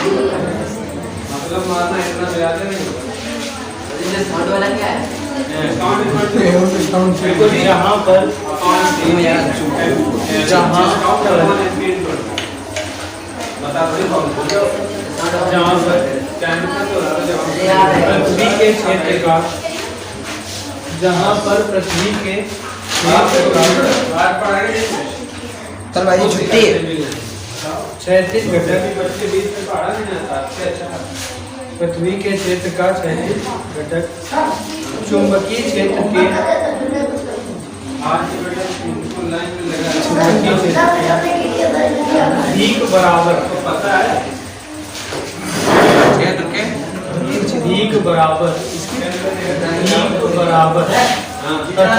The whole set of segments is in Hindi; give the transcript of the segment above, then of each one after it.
मतलब मारना इतना ज्यादा नहीं होगा। ये साउंड वाला क्या है? साउंड बिल्कुल यहाँ पर जहाँ पर पृथ्वी के क्षेत्र का, जहाँ पर पृथ्वी के चल भाई छुट्टी। 36 घटक पृथ्वी के क्षेत्र का 36 घटक चुंबकीय क्षेत्र के ठीक बराबर पता है क्षेत्र के ठीक बराबर तथा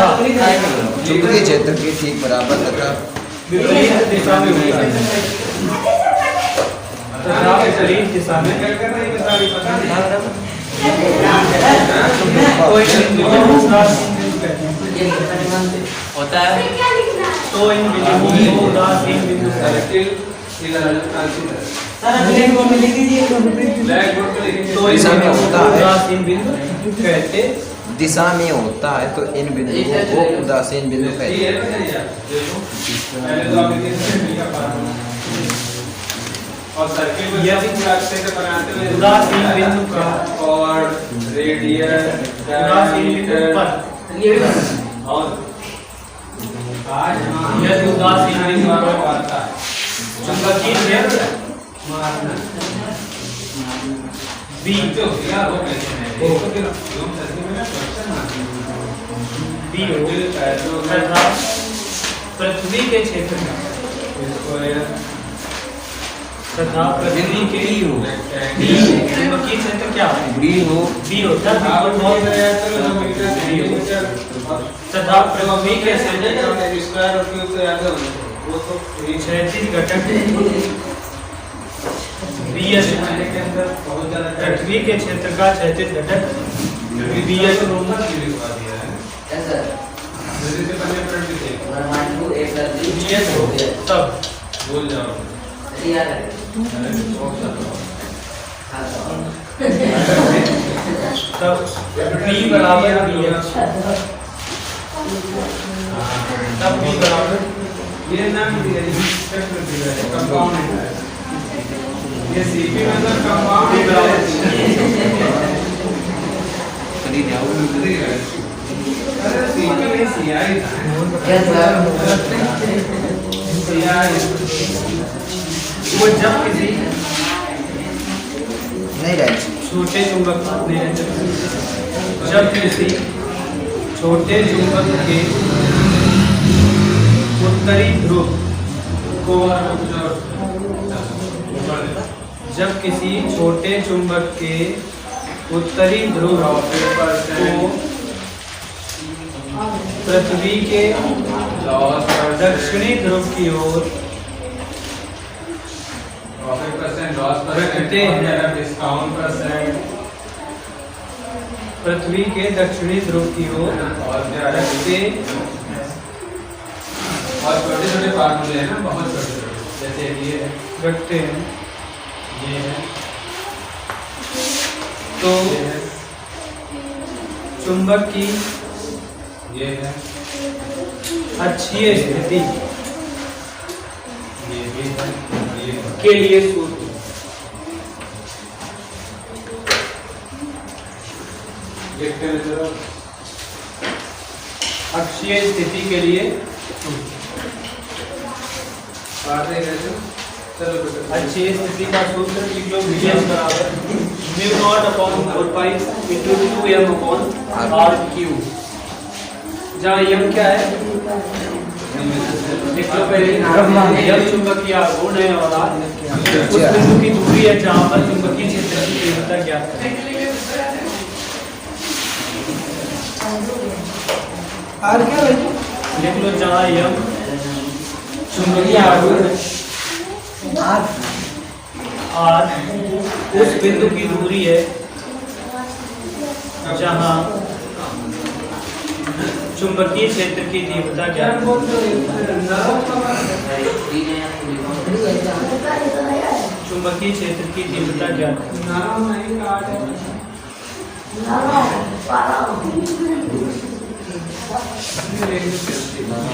चुंबकीय क्षेत्र के ठीक बराबर तथा विपरीत दिशा में होता है। तथा विपरीत दिशा में होता है। तो इन बिंदुओं को उदासीन बिंदु कहते हैं। तो इन बिंदुओं को उदासीन बिंदु कहते हैं। दिशा में होता है तो इन बिंदुओं को उदासीन बिंदु कहते हैं। और सर्किल में यह भी अच्छे से बनाते हुए उदासीन बिंदु का और रेडियस उदासीन बिंदु पर और यह उदासीन बिंदु पर आता है चुंबकीय क्षेत्र बी तो यार वो कैसे है इसको फिर यूं सर्किल में क्वेश्चन बी तथा पृथ्वी के क्षेत्र का इसको यार तथा पृथ्वी के चुंबकीय क्षेत्र क्या है? बी हो बी होता है तथा पृथ्वी के क्षेत्र स्क्वायर और क्यूब तो याद है वो तो 36 घटक बीएस के अंदर बहुत ज्यादा पृथ्वी के क्षेत्र का 36 घटक बीएस रोमन की लिखवा दिया है ऐसा जैसे से पहले पढ़ भी थे 1 2 1 कर दी बीएस हो गया तब बोल जाओ याद है। तब बी बराबर बीएस तब बी बराबर ये नाम दिया चक्र दिया है कंपाउंड है ये सीपी मतलब कंपाउंड है खरीद जाओ अरे सीपी में सीआई क्या था? सीआई वो जब किसी नहीं राइट छोटे चुंबक जब किसी छोटे चुंबक के उत्तरी ध्रुव को जब किसी छोटे चुंबक के उत्तरी ध्रुव को पृथ्वी के दक्षिणी ध्रुव की ओर रखते हैं डिस्काउंट परसेंट पृथ्वी के दक्षिणी ध्रुव की ओर रखते और छोटे छोटे फार्मूले हैं ना बहुत छोटे छोटे जैसे ये है रखते हैं ये है तो ये है चुंबक की ये है अक्षीय स्थिति ये भी है ये है के लिए सूत्र देखते हैं जरा अक्षीय स्थिति के लिए आते हैं कैसे चलो बेटा अक्षीय स्थिति का सूत्र लिख लो Vs बराबर mu naught upon 4 into 2m upon r cube जहाँ m क्या है लिख लो पहले m चुंबकीय आघूर्ण है और r उस बिंदु की दूरी है जहाँ पर चुंबकीय क्षेत्र की तीव्रता ज्ञात करें आर क्या भाई? लिख लो जहाँ m चुंबकीय आघूर्ण आर r उस बिंदु की दूरी है जहाँ चुंबकीय क्षेत्र की तीव्रता क्या है? चुंबकीय क्षेत्र की तीव्रता क्या है? नरम नहीं काट है।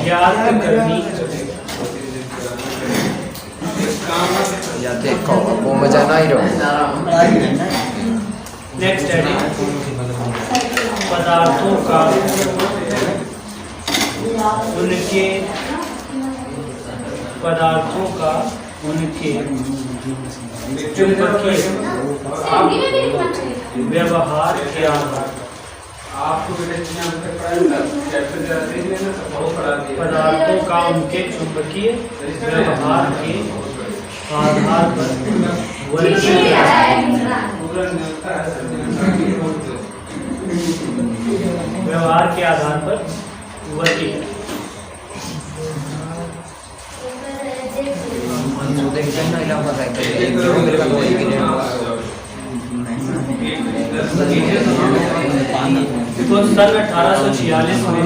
ज्ञात करनी। या देखो अब वो मजा ना ही रहो। नेक्स्ट है पदार्थों का उनके चुंबकीय व्यवहार के आधार आपको पदार्थों का उनके चुंबकीय व्यवहार के आधार पर व्यवहार के आधार पर वर्गीकृत। तो सन 1846 में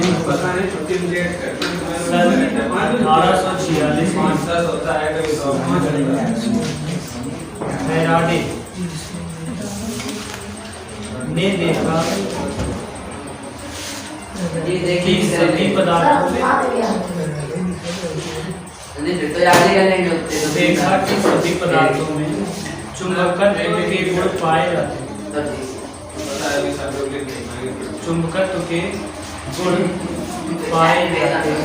फैराडे ने देखा कि सभी पदार्थों में चुंबकत्व के गुण पाए जाते हैं। चुंबकत्व के गुण पाए जाते हैं।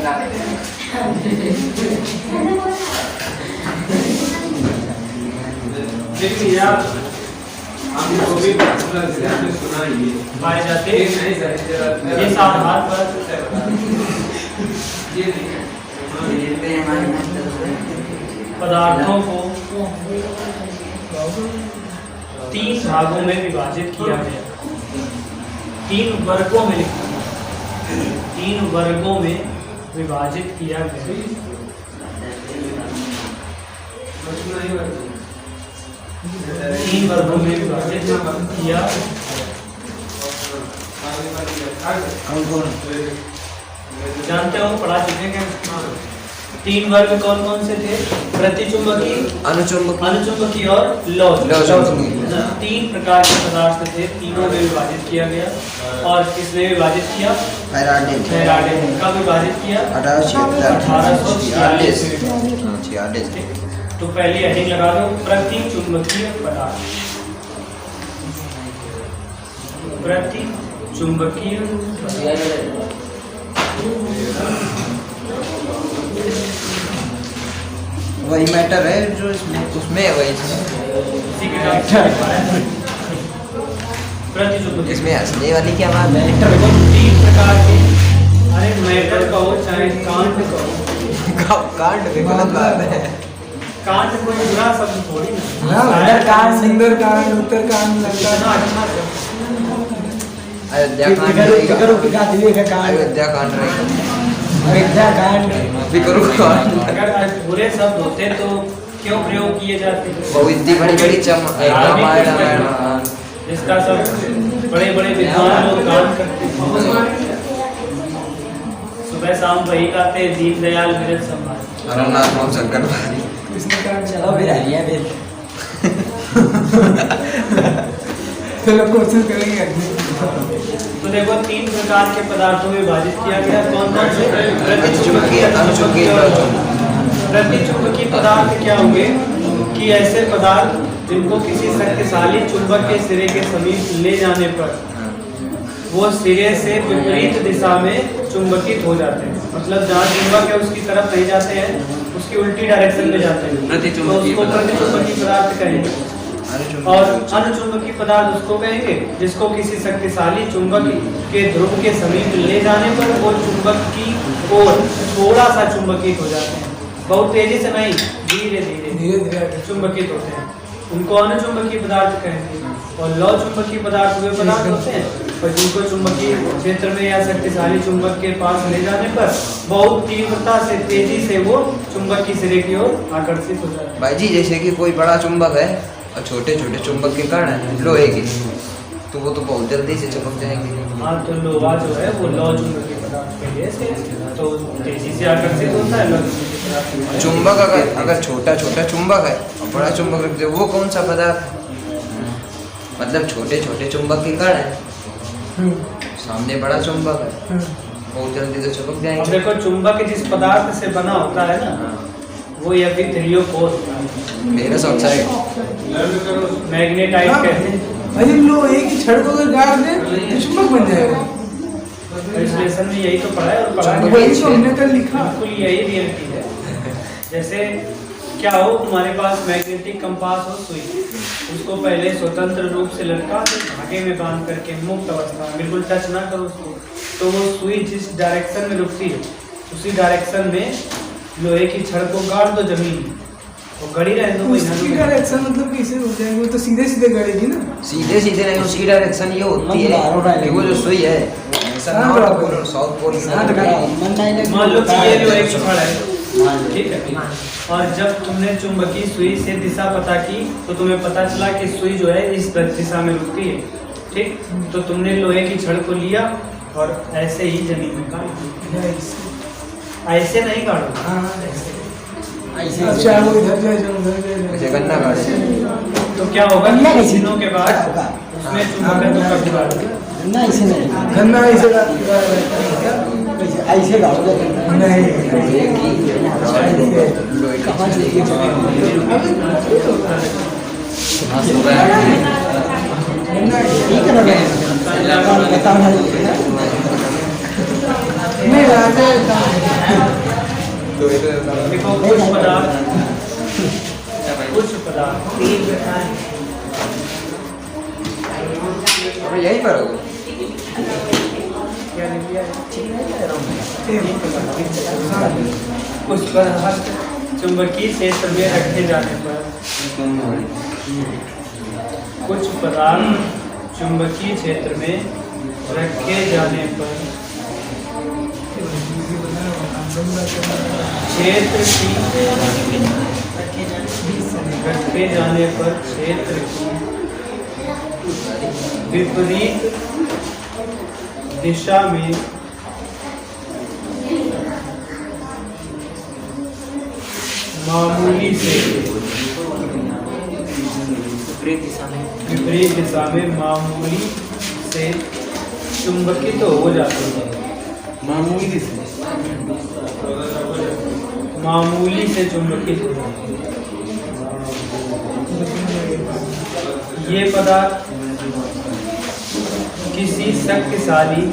देखिए यार हमको भी सुना ये पाए जाते हैं। इस आधार पर पदार्थों को 3 भागों में विभाजित किया गया। 3 वर्गों में लिखा, 3 वर्गों में विभाजित किया गया। 3 वर्गों में विभाजित किया। जानते हो, पढ़ा चुके हैं। 3 वर्ग कौन कौन से थे? प्रतिचुंबकी, अनुचुंबकी और लौहचुंबकी। 3 प्रकार के पदार्थ थे, तीनों में विभाजित किया गया। और किसने विभाजित किया? फैराडे। कब विभाजित किया? 1846। तो पहली हेडिंग लगा दो, प्रतिचुंबकीय पदार्थ। प्रतिचुंबकीय वही मैटर है जो इसमें उसमें है, वही प्रतिचुंबकीय। इसमें हंसने वाली क्या बात है? 3 प्रकार के, अरे मैटर कहो चाहे कांड कहो, कांड भी गलत बात है। कांड कोई बुरा शब्द थोड़ी ना। उत्तरकांड, सुंदरकांड, उत्तरकांड लगता इतना अच्छा है। अयोध्या कांड है। रहेगा। कांड, अयोध्या कांड रहेगा। अयोध्या कांड, फिक्र कांड। अगर बुरे शब्द होते तो क्यों प्रयोग किए जाते? वो इतनी बड़ी बड़ी रामायण जिसका सब बड़े बड़े विद्वान लोग गान करते हैं। सुबह शाम वही गाते हैं, दीन दयाल विरत सम्मान। अरुणनाथ राम शंकर चलो फिर आइए फिर। चलो कोशिश करेंगे। तो देखो 3 प्रकार के पदार्थों में विभाजित किया गया। कौन कौन से? प्रतिचुंबकीय, अनुचुंबकीय, प्रतिचुंबकीय पदार्थ क्या होंगे कि ऐसे पदार्थ जिनको किसी शक्तिशाली चुंबक के सिरे के समीप ले जाने पर वो सिरे से विपरीत दिशा में चुंबकित हो जाते हैं। मतलब जहाँ चुंबक है उसकी तरफ नहीं जाते हैं, उसकी उल्टी डायरेक्शन में जाते हैं, तो उसको प्रतिचुंबकीय पदार्थ कहेंगे। और अनुचुंबकीय पदार्थ उसको कहेंगे जिसको किसी शक्तिशाली चुंबक के ध्रुव के समीप ले जाने पर वो चुंबक की ओर थोड़ा सा चुंबकित हो जाते हैं। बहुत तेजी से नहीं, धीरे धीरे चुंबकित होते हैं। उनको अनुचुंबकीय पदार्थ कहेंगे। और लौ चुंबकीय पदार्थ वे पदार्थ होते हैं और जिनको चुंबकीय क्षेत्र में या शक्तिशाली चुंबक के पास ले जाने पर बहुत तीव्रता से, तेजी से वो चुंबक की सिरे की ओर आकर्षित हो जाते हैं। भाई जी जैसे कि कोई बड़ा चुंबक है और छोटे छोटे चुंबक के कण है लोहे के, तो वो तो बहुत जल्दी से चिपक जाएंगे। हाँ, तो लोहा जो है वो लौ चुंबकीय पदार्थ के लिए से तो तेजी से आकर्षित होता है। लौ चुंबकीय पदार्थ चुंबक अगर छोटा छोटा चुंबक है और बड़ा चुंबक रख दिया, वो कौन सा पदार्थ है? मतलब छोटे छोटे चुंबक के कण है, सामने बड़ा चुंबक है, बहुत जल्दी तो चिपक अब जाएंगे। देखो चुंबक जिस पदार्थ से बना होता है ना, वो ये भी थ्रियोपोर होता है, फेरस ऑक्साइड। मैग्नेटाइट कहते हैं। अरे लोहे की छड़ को अगर गाड़ दे तो चुंबक बन जाएगा। इस लेसन में यही तो पढ़ा है और पढ़ा चुंबक है। वही तो हमने कल लिखा। बिल्कुल यही रियलिटी है। जैसे क्या हो, तुम्हारे पास मैग्नेटिक कंपास हो, सुई, उसको पहले स्वतंत्र रूप से लटका दो, धागे में बांध करके मुक्त अवस्था में, बिल्कुल टच ना करो उसको, तो वो सुई जिस डायरेक्शन में रुकती है उसी डायरेक्शन में लोहे की छड़ को गाड़ दो जमीन में, वो गड़ी रहे दो। उसकी डायरेक्शन मतलब कैसे हो जाएगी? वो तो सीधे सीधे गड़ेगी ना। सीधे सीधे नहीं, उसकी डायरेक्शन ये होती है कि वो जो सुई है ऐसा नॉर्थ पोल और साउथ पोल की तरफ। मान लो कि ये लोहे की छड़ है, ठीक है, और जब तुमने चुंबकीय सुई से दिशा पता की तो तुम्हें पता चला कि सुई जो है इस दिशा में रुकती है, ठीक, तो तुमने लोहे की छड़ को लिया और ऐसे ही जमीन में गाड़ दिया। ऐसे नहीं गाड़ो, अच्छा वो इधर जाए जो उधर जाए। ऐसे गन्ना काट तो क्या होगा कि कुछ दिनों के बाद उसमें चुंबकत्व का जुगाड़ होगा। गन्ना ऐसे ऐसे गाड़ोगे नहीं देखो कुछ पदार्थ यही पर होगा। कुछ पदार्थ चुंबकीय क्षेत्र में रखे जाने पर, कुछ पदार्थ चुंबकीय क्षेत्र में रखे जाने पर क्षेत्र की रखे जाने पर क्षेत्र की विपरीत दिशा में मामूली से विपरीत दिशा में मामूली से चुंबकित हो जाते हैं। मामूली से चुंबकित हो जाते हैं। ये पदार्थ किसी शक्तिशाली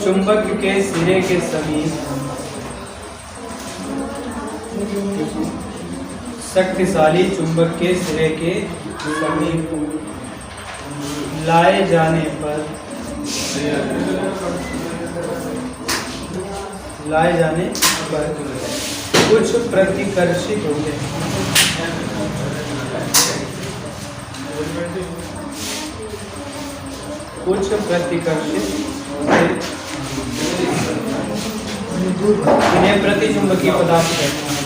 चुंबक के सिरे के समीप शक्तिशाली चुंबक के सिरे के समीप लाए जाने पर कुछ प्रतिकर्षित होते हैं। कुछ प्रतिकर्षित इन्हें प्रतिचुंबकीय पदार्थ कहते हैं।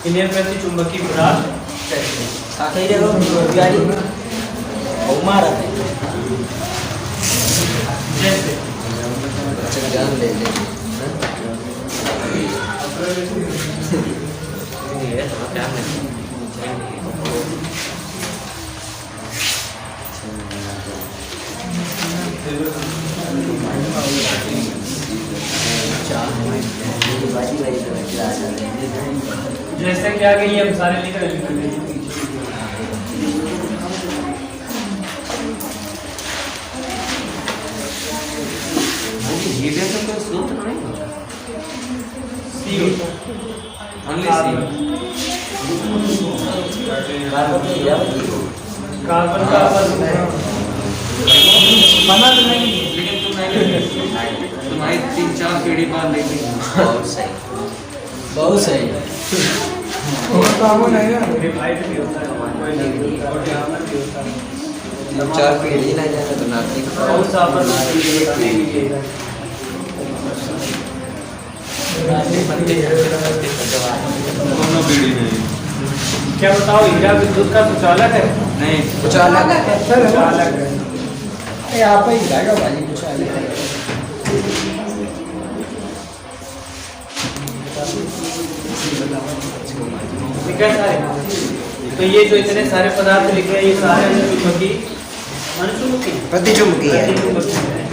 इन्हें प्रतिचुंबकीय पदार्थ कहते हैं। जैसे जान ले ले जैसे कि आगे ये हम सारे लिख रहे हैं। हीलियम का स्रोत नहीं होता, सी होता ओनली कार्बन का बना तो नहीं, लेकिन तुम्हारी 3-4 पीढ़ी बाद लेंगे। बहुत सही। कॉमन है ना। डिवाइड भी होता है, और यहाँ भी होता है। 4 पीढ़ी ना जाए तो नाती बहुत सा अपन बताने के लिए क्या बताओ, हीरा विद्युत का सुचालक है। नहीं कुछ अलग है। पत्थर है ना? अलग है। यहाँ पे ही जाएगा भाई कुछ अलग है। ठीक है सारे। तो ये जो इतने सारे पदार्थ लिखे हैं ये सारे अनुचुंबकी प्रतिचुंबकी है। प्रतिचुंबकी हैं।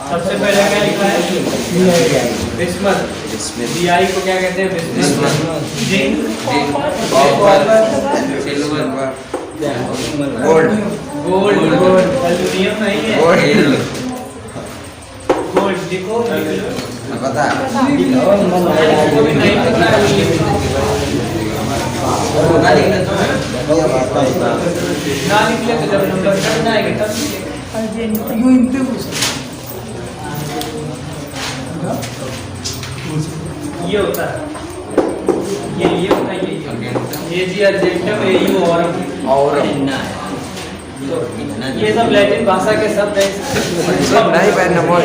सबसे पहले क्या लिखा है? बिस्मथ। बीआई को क्या कहते हैं? Bismuth. Zinc, copper, silver, gold, gold, aluminium नहीं है। गोल्ड गोल्ड लिखो। पता है। इसको भी नहीं पता है। ना लिखले तो जब नंबर कट आएगा तब लिखेगा। यूं इनते कुछ ये होता है ये होता है ये जी अर्जेंटम एयू और ये सब लैटिन भाषा के शब्द हैं। सब नहीं पहनना बहुत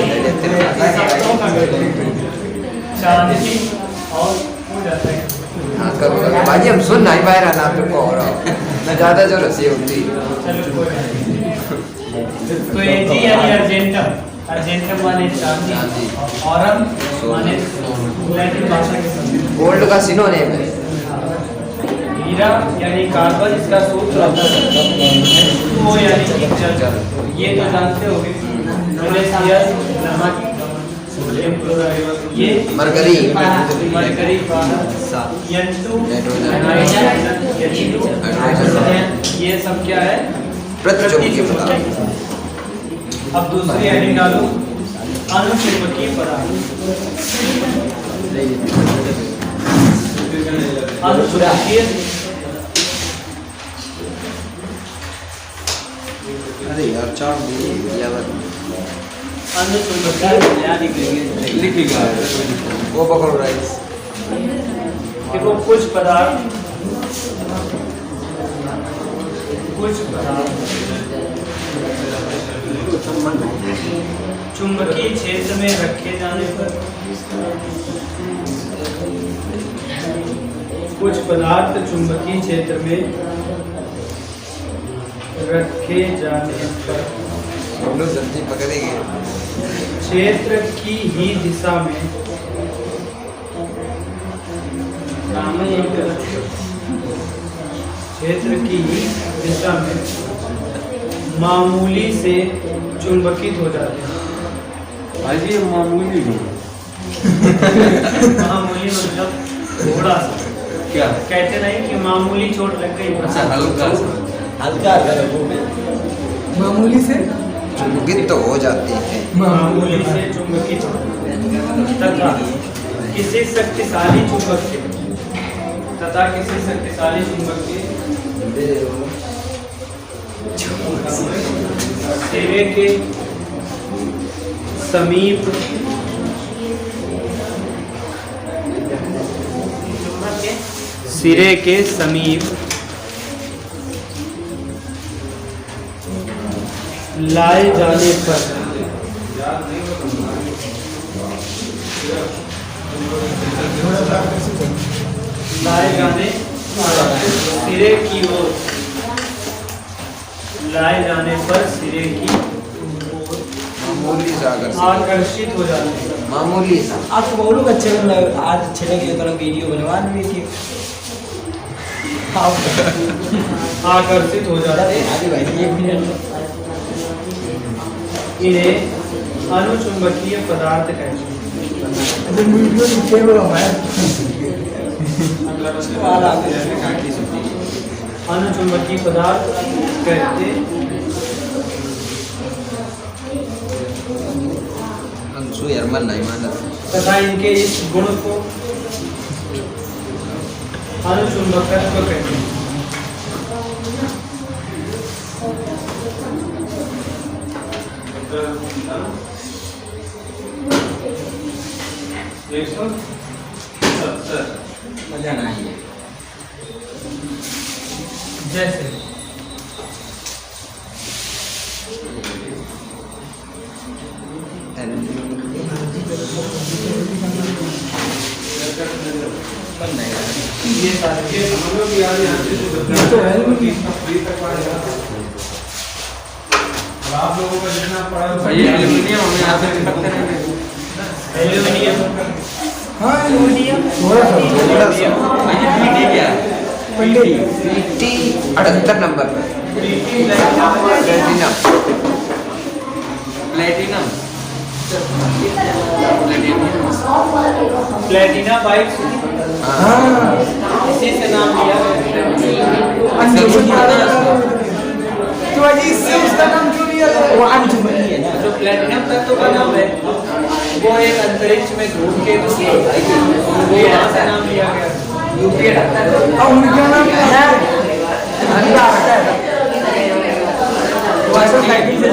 चांदनी और हो जाता है। हाँ करो भाजी हम सुन नहीं पाए रहा ना तुमको और मैं ज़्यादा जो रसी होती चलो कोई नहीं। तो ये जी यानी अर्जेंटम अर्जेंटम माने चांदी और माने लैटिन भाषा के शब्द। गोल्ड का सिनोनिम है। हीरा यानी कार्बन इसका सूत्र होता है वो यानी कि जल। ये तो जानते होंगे। नमक ये मरकरी, मरकरी ये सब क्या है? प्रतिचुंबकीय पदार्थ। अब दूसरी हेडिंग डालो अनुचुंबकीय पदार्थ। अनुचुंबकीय अरे यार चार अनुचुंबकीय वो पकड़ो राइस। देखो कुछ पदार्थ चुंबकीय क्षेत्र में रखे जाने पर कुछ पदार्थ चुंबकीय क्षेत्र में रखे जाने पर दोनों जल्दी पकड़ेंगे। क्षेत्र की ही दिशा में क्षेत्र की ही दिशा में मामूली से चुंबकित हो जाते हैं। भाजी ये मामूली नहीं मामूली मतलब थोड़ा सा। क्या कहते नहीं कि मामूली चोट लग गई अच्छा हल्का सा मामूली से चुंबकित तो हो जाती है। मामूली से चुंबकित तथा किसी शक्तिशाली चुंबक के सिरे के समीप लाए जाने पर सिरे की ओर लाए जाने पर सिरे की मामूली सा आकर्षित हो जाते हैं। मामूली सा। आपको बहुत लोग अच्छे मतलब आज अच्छे लगे तो वीडियो बनवा देंगे आकर्षित हो जाते हैं। आगे भाई एक मिनट इन्हें अनुचुंबकीय पदार्थ कहते हैं। वीडियो नीचे में हमारा अनुचुंबकीय पदार्थ कहते अंशु यरमन नहीं माना। तथा इनके इस गुण को अनुचुंबकत्व कहते हैं। मजा नहीं है जैसे बन नहीं रहा ये सारे ये समझ लो कि यार यहाँ से ये तो है नहीं। फ्री तक पड़ेगा। और आप लोगों का जितना पड़ा भाई ये एल्युमिनियम हमें यहाँ से चिपकते नहीं है। एल्यूमिनियम हाँ एल्यूमिनियम थोड़ा सा भाई ये पीटी क्या है? पीटी 78 नंबर पर प्लेटिनम। प्लेटिनम। प्लेटिना बाइट हाँ इसी से नाम लिया तो आज इससे उसका नाम क्यों लिया था? वो अंजुमनी है ना। जो प्लेटिनम तत्व का नाम है वो एक अंतरिक्ष में घूम के वो यहाँ से नाम लिया गया। और उनका क्या नाम है? अल्लाह है। वो ऐसा साइकिल से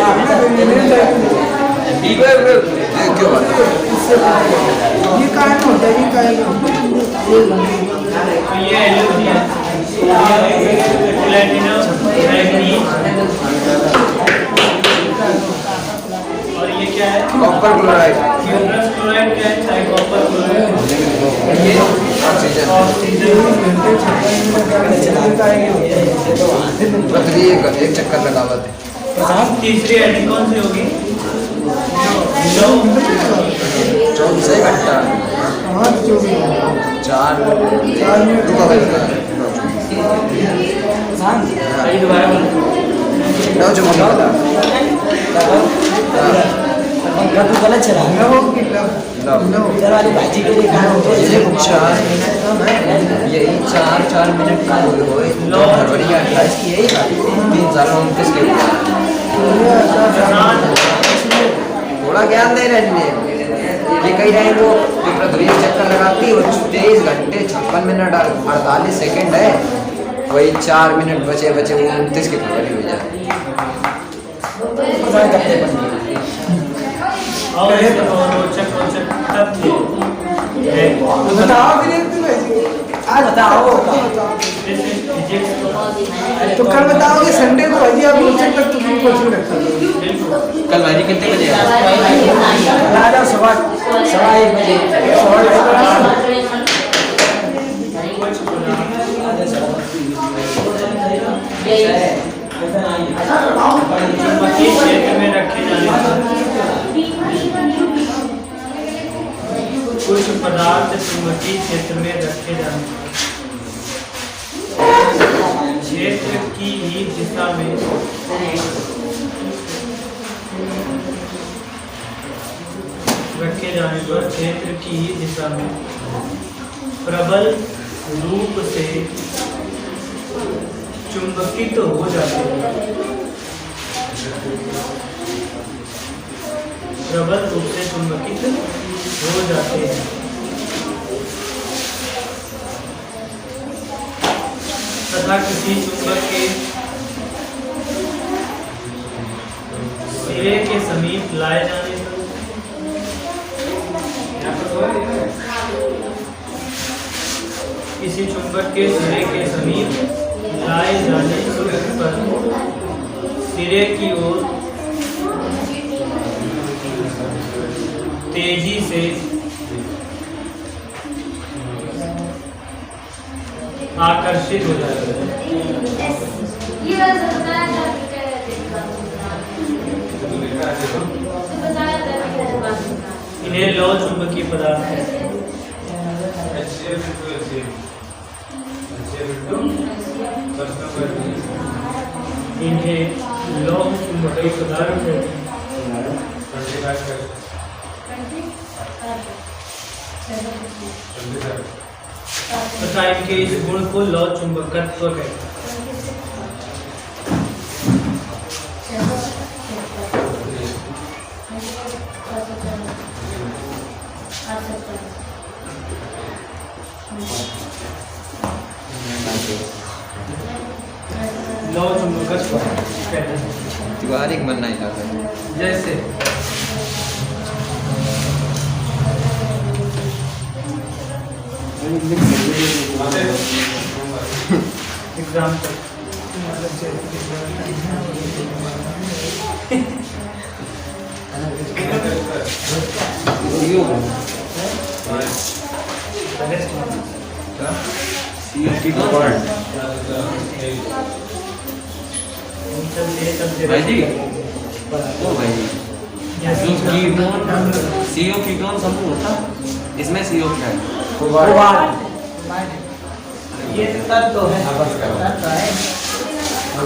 ये क्यों बात है? ये काहे में होता है? ये काहे में होता है? तो ये एल्यूमिनियम प्लेटिनम मैग्नीज और ये क्या है? Copper chloride. क्यूप्रस क्लोराइड क्या है? चाहे कॉपर क्लोराइड ये ऑक्सीजन। पतली एक चक्कर लगावत है। तीसरी एडी कौन सी होगी? 24 घंटा 4 मिनट रुका भाई। सही दोबारा बोलो। लो जो मुझे पता। गलत चला इधर वाली भाजी के लिए कहा तो ये 4 मिनट कम है। यही 4 मिनट का हो फरवरी 28 की यही 3029 के लिए। थोड़ा ज्ञान दे रहे हैं। ये कही रहे वो जो पृथ्वी चक्कर लगाती है वो 23 घंटे 56 मिनट और 48 सेकंड है। वही 4 मिनट बचे वो 29 की फरवरी हो जाए। और इसमें रोचक तथ्य है। बताओ फिर आज बताओ। तो कल बताओगे संडे को भाजी आप रोचक तक तुम कोचिंग रखा कल भाई कितने बजे आ जाओ 1:15 बजे क्षेत्र में रखे जाने कुछ पदार्थ चुंबकीय क्षेत्र में रखे जाने क्षेत्र की ही दिशा में रखे जाने पर क्षेत्र की ही दिशा में प्रबल रूप से चुंबकित हो जाते हैं। प्रबल रूप से चुंबकित हो जाते हैं तथा किसी चुंबक के सिरे के समीप लाए जाने पर किसी चुंबक के सिरे के समीप लाए जाने पर सिरे की ओर तेजी से आकर्षित हो जाता है। इन्हें लौह चुंबकीय पदार्थ है। इन्हें लौह चुंबकीय पदार्थ है तथा इनके इस गुण को लौह चुंबकत्व कहते हैं। लौह चुंबकत्व कहते हैं। दीवार एक बनना ही था जैसे एग्जाम्पल CO कीटोन भाई जी ओ भाई जी जो कीटोन CO कीटोन समूह होता इसमें CO क्या है? ये तत्व है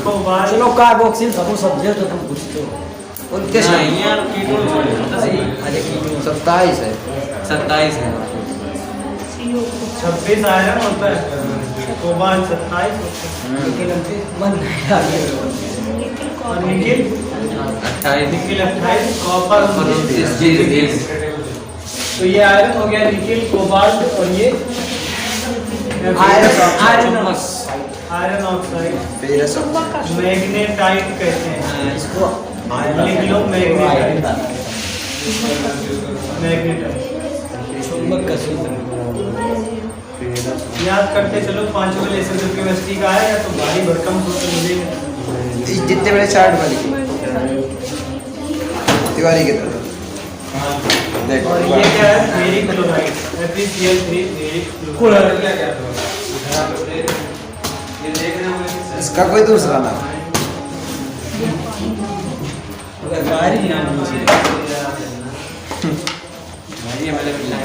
कोबाल्ट चलो कार्बोक्सिल समूह समझे तो तुम पूछते हो 29 नहीं यार कीटोन होता सही 27 है 27 है 26 आयरन होता है कोबाल्ट 27 होता मन नहीं आ गया है और निकिल 28 निकिल 28 कॉपर और 29 तो ये आयरन हो गया निकिल कोबाल्ट और ये आयरन ऑक्साइड फेरस मैग्नेटाइट कहते हैं इसको लिख लो मैग्नेटाइट मैग्नेटाइट चुंबक का सूत्र याद करते चलो पांचवें लेसन जब केमिस्ट्री का आएगा तो भारी भरकम सूत्र मिलेगा जितने बड़े चार्ट वाली तिवारी की तरफ देखो और ये क्या है ferric chloride FeCl3 ferric chloride इसका कोई दूसरा नाम गाड़ी नाम भाई ये मैंने मिला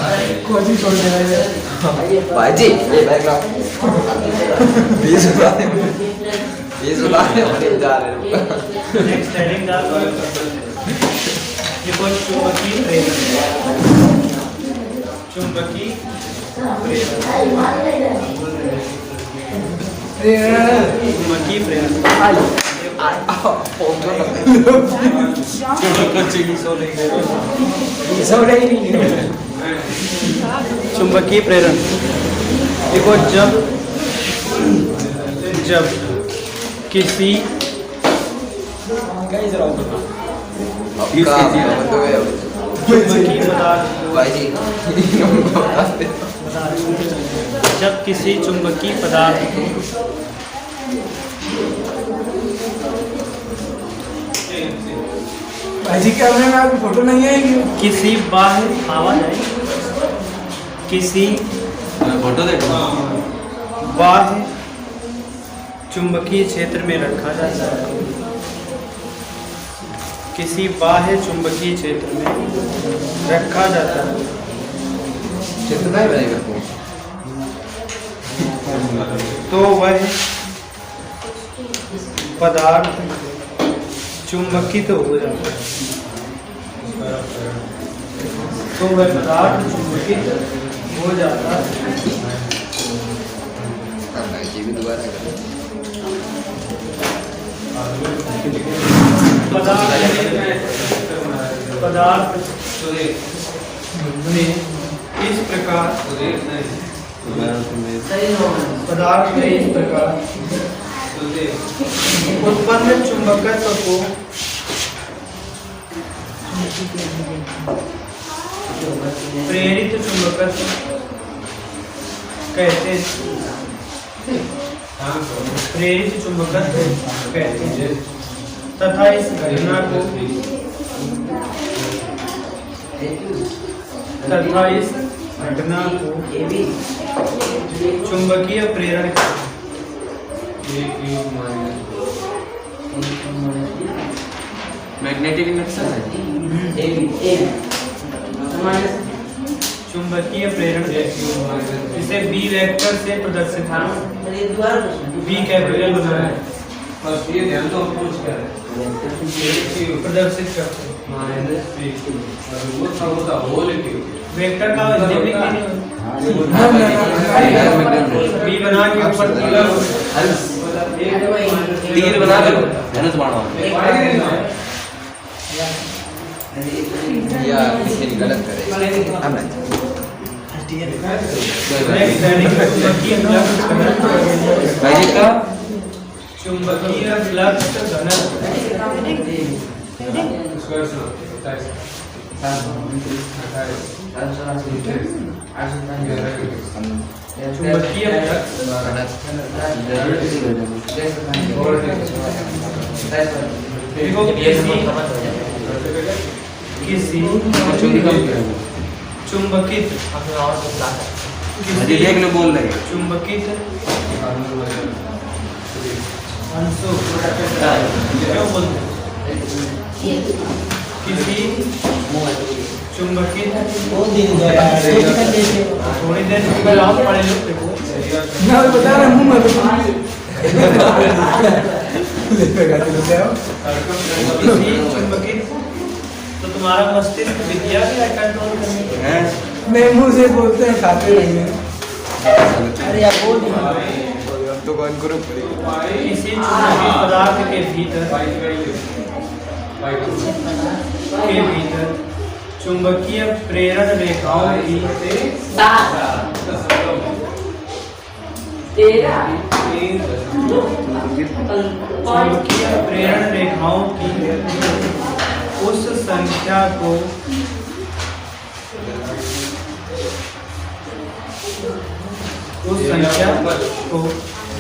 है कोचिंग छोड़ देना है भाईजी ये बैग लाओ 20 रुपए होने जा रहे हैं नेक्स्ट हेडिंग डाल दो ये कोई चुंबकीय प्रेरण चुंबकीय चुंबकीय प्रेरण चुंबकीय प्रेरण देखो जब किसी चुंबकीय पदार्थ भाईजी जब किसी चुंबकीय पदार्थ भाजी कैमरे में आपकी फोटो नहीं आएगी किसी बाह्य आवाज आई किसी फोटो देखो बाह्य चुंबकीय क्षेत्र में रखा जाता है किसी बाह्य चुंबकीय क्षेत्र में रखा जाता है कितना ही बनेगा तो वह पदार्थ चुंबकित हो जाता है तो वह पदार्थ चुंबकित हो जाता है ये भी दोबारा पदार्थ में इस प्रकार उत्पन्न चुंबकत्व को प्रेरित चुंबकत्व कहते हैं प्रेरित चुंबकत्व कहते हैं तथा इस घटना को चुंबकीय प्रेरण मैग्नेटिक इंडक्शन है चुंबकीय प्रेरण इसे बी वेक्टर से प्रदर्शित बी कैपिटल बनाना है प्रदर्शित करते वेक्टर का बी बना के ऊपर तीर बना दो धनुष बाण या किसी ने गलत करे हम भाई का चुंबकीय फ्लक्स घनत्व चुंबकीय देखो किसी चुंबकित अभी देख लो बोल रहे चुंबकित अंशों क्यों बोलते हैं? किसी चुंबकित थोड़ी देर पहले आप पढ़े लो देखो मैं बता रहा हूँ मैं किसी चुंबकित तो तुम्हारा मस्तिष्क विद्या क्या कंट्रोल करने हैं। मैं मुंह से बोलते हैं खाते रहेंगे अरे यार बोल तो कौन करो किसी चुंबकीय पदार्थ के भीतर चुंबकीय प्रेरण रेखाओं की चुंबकीय प्रेरण रेखाओं की उस संख्या को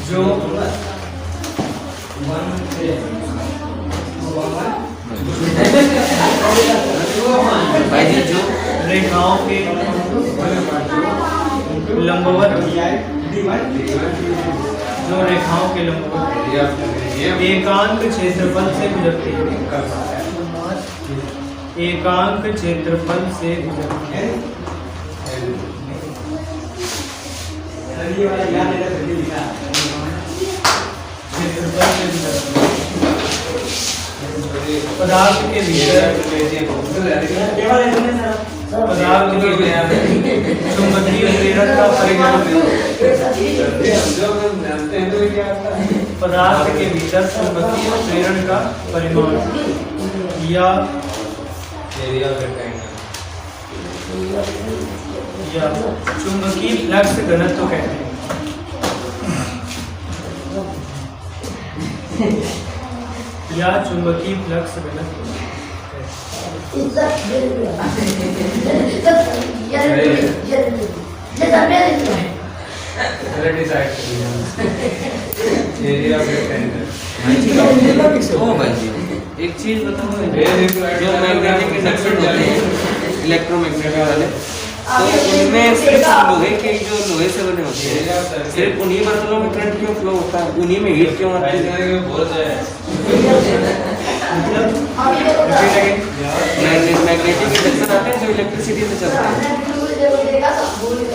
जो भाई जी जो रेखाओं के लंबवत एकांक क्षेत्रफल से गुजरती है एकांक क्षेत्रफल से गुजरती है पदार्थ के भीतर चुंबकीय प्रेरण का परिमाण पदार्थ के भीतर चुंबकीय प्रेरण का परिमाण या चुंबकीय फ्लक्स घनत्व कहते हैं या चुंबकीय फ्लक्स घनत्व ओ भाई जी एक चीज बताओ जो मैग्नेटिक इंडक्शन होते हैं इलेक्ट्रोमैग्नेटिक वाले तो उनमें सिर्फ लोहे के जो लोहे से बने होते हैं सिर्फ उन्हीं बर्तनों में करंट क्यों फ्लो होता है उन्हीं में हीट क्यों आती है मैग्नेटिक इंडक्शन आते हैं जो इलेक्ट्रिसिटी से चलते हैं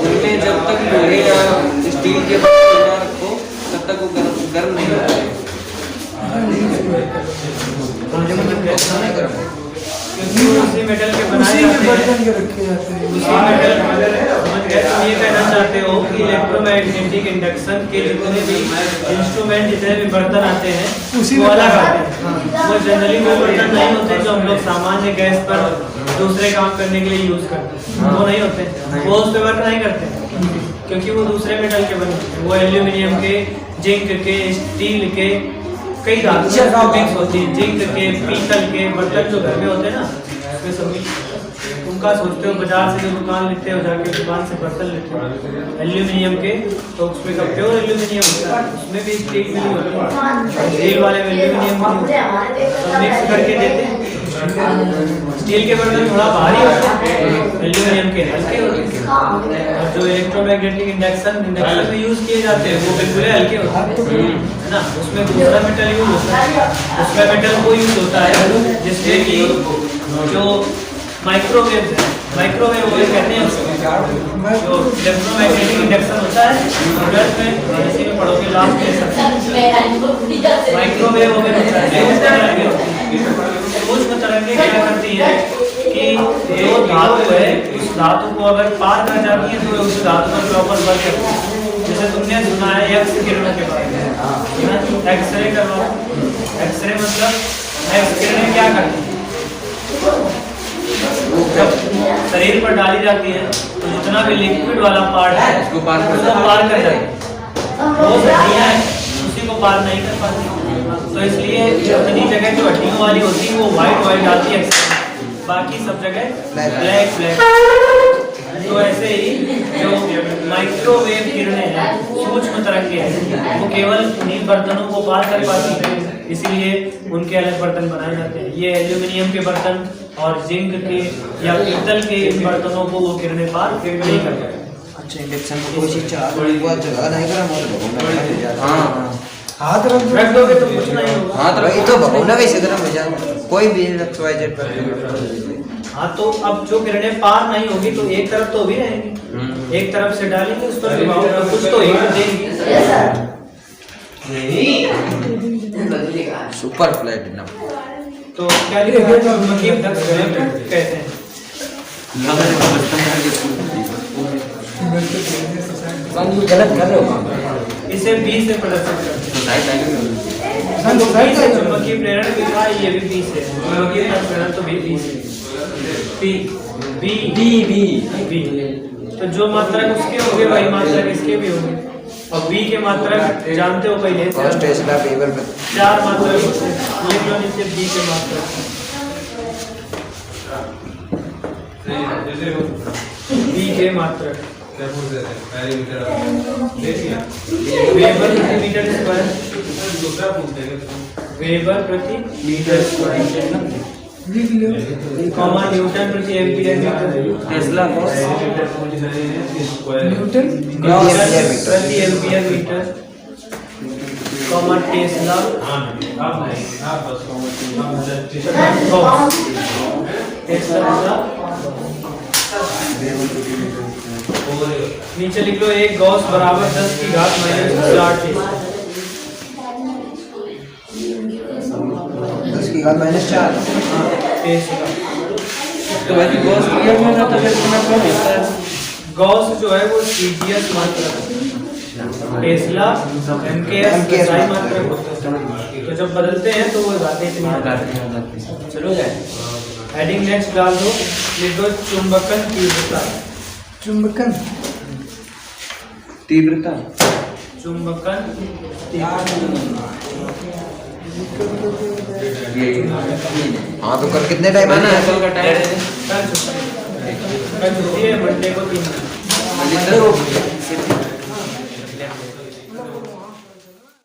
उनमें जब तक लोहे या स्टील के बर्तन ना रखो तब तक वो गर्म नहीं होता है उसी मेटल के बनाए बर्तन के रखे जाते हैं उसी मेटल ये कहना चाहते हो कि इलेक्ट्रोमैग्नेटिक इंडक्शन के जितने भी इंस्ट्रूमेंट जितने भी बर्तन आते हैं उसी वो में अलग आते हैं वो जनरली वो बर्तन नहीं होते जो हम लोग सामान्य गैस पर दूसरे काम करने के लिए यूज करते हैं वो नहीं होते वो उस पे वर्क नहीं करते क्योंकि वो दूसरे मेटल के बने होते हैं वो एल्यूमिनियम के जिंक के स्टील के कई धातु मिक्स होती है जिंक के पीतल के बर्तन जो घर में होते हैं ना उसमें सभी उनका सोचते हो बाजार से जो दुकान लेते हो जाके दुकान से बर्तन लेते हो एल्यूमिनियम के तो उसमें का प्योर एल्यूमिनियम होता है उसमें भी स्टील मिली होती है स्टील वाले में एल्यूमिनियम मिक्स करके देते हैं स्टील के बर्तन थोड़ा भारी होते हैं एल्यूमिनियम के हल्के होते हैं और जो इलेक्ट्रोमैग्नेटिक इंडक्शन में यूज किए जाते हैं वो बिल्कुल हल्के होते हैं है ना उसमें दूसरा मेटल यूज होता है उसमें मेटल वो यूज होता है जिसमें कि जो माइक्रोवेव है माइक्रोवेव वो कहते हैं उसको जो इलेक्ट्रोमैग्नेटिक इंडक्शन होता है ट्वेल्थ में इसी में पढ़ोगे लास्ट में माइक्रोवेव होता है सूक्ष्म तरंगें क्या करती है कि जो धातु है उस धातु को अगर पार कर जाती है तो उस धातु पर प्रॉपर वर्क करती है जैसे तुमने सुना है एक्स किरणों के बारे में एक्सरे करवाओ एक्सरे मतलब एक्स किरणें क्या करती है जब शरीर पर डाली जाती है तो जितना भी लिक्विड वाला पार्ट है उसको पार कर जाती है वो हड्डियां उसी को पार नहीं कर पाती तो इसलिए अपनी जगह जो हड्डियों वाली होती है वो व्हाइट आती है बाकी सब जगह ब्लैक तो ऐसे ही जो माइक्रोवेव किरणें हैं सूक्ष्म तरंगें हैं वो केवल उन्हीं बर्तनों को पार कर पाती है इसीलिए उनके अलग बर्तन बनाए जाते हैं ये एल्यूमिनियम के बर्तन और जिंक के या पीतल के बर्तनों को वो किरणें पार नहीं कर पाते अच्छा इंडक्शन को कोई चीज चला थोड़ी बहुत जगह नहीं करा मोर भगोना हाँ हाथ रख दो रख दोगे तो कुछ नहीं होगा। हाँ वही तो भगोना कैसे गर्म हो जाए कोई भी XYZ पर हाँ तो अब जो किरणें पार नहीं होगी तो एक तरफ तो भी रहेंगी, एक तरफ से डालेंगे उस पर दबाओ तो कुछ तो हीट देंगी। सुपर प्लेटिनम तो क्या लिखा है चुंबकीय फ्लक्स कहते हैं। गलत कर रहे हो इसे बी से प्रदर्शित करते हैं। तो बी से चुंबकीय प्रेरण भी था, ये भी बी से है। चुंबकीय फ्लक्स प्रेरण तो भी बी से B B B B B तो जो मात्रक उसके होंगे वही मात्रक इसके भी होंगे। और बी के मात्रक जानते हो पहले फर्स्ट टेस्ला पेपर पे 4 मात्रक होते हैं। लिख लो नीचे बी के मात्रक बी के मात्रक वेबर प्रति मीटर स्क्वायर, वेबर प्रति मीटर स्क्वायर, कॉमा न्यूटन प्रति एम्पीयर मीटर, टेस्ला न्यूटन प्रति एम्पीयर मीटर, कॉमा टेस्ला नीचे लिख लो एक गॉस बराबर 10 की घात -4 टेस्ला। 10 की घात -4 टेस्ला तो वैसे गॉस क्लियर में रहता है कितना कम होता है। गॉस जो है वो सीजीएस मात्रक है, टेस्ला एमकेएस SI मात्रक होता है। तो जब बदलते हैं तो वो बातें इतनी चलो जाए। हेडिंग नेक्स्ट डाल दो, लिख दो चुंबकन तीव्रता। चुंबकन तीव्रता चुंबकन हाँ तो कल कितने टाइम आना है कल का टाइम कल छुट्टी है, मंडे को 3 है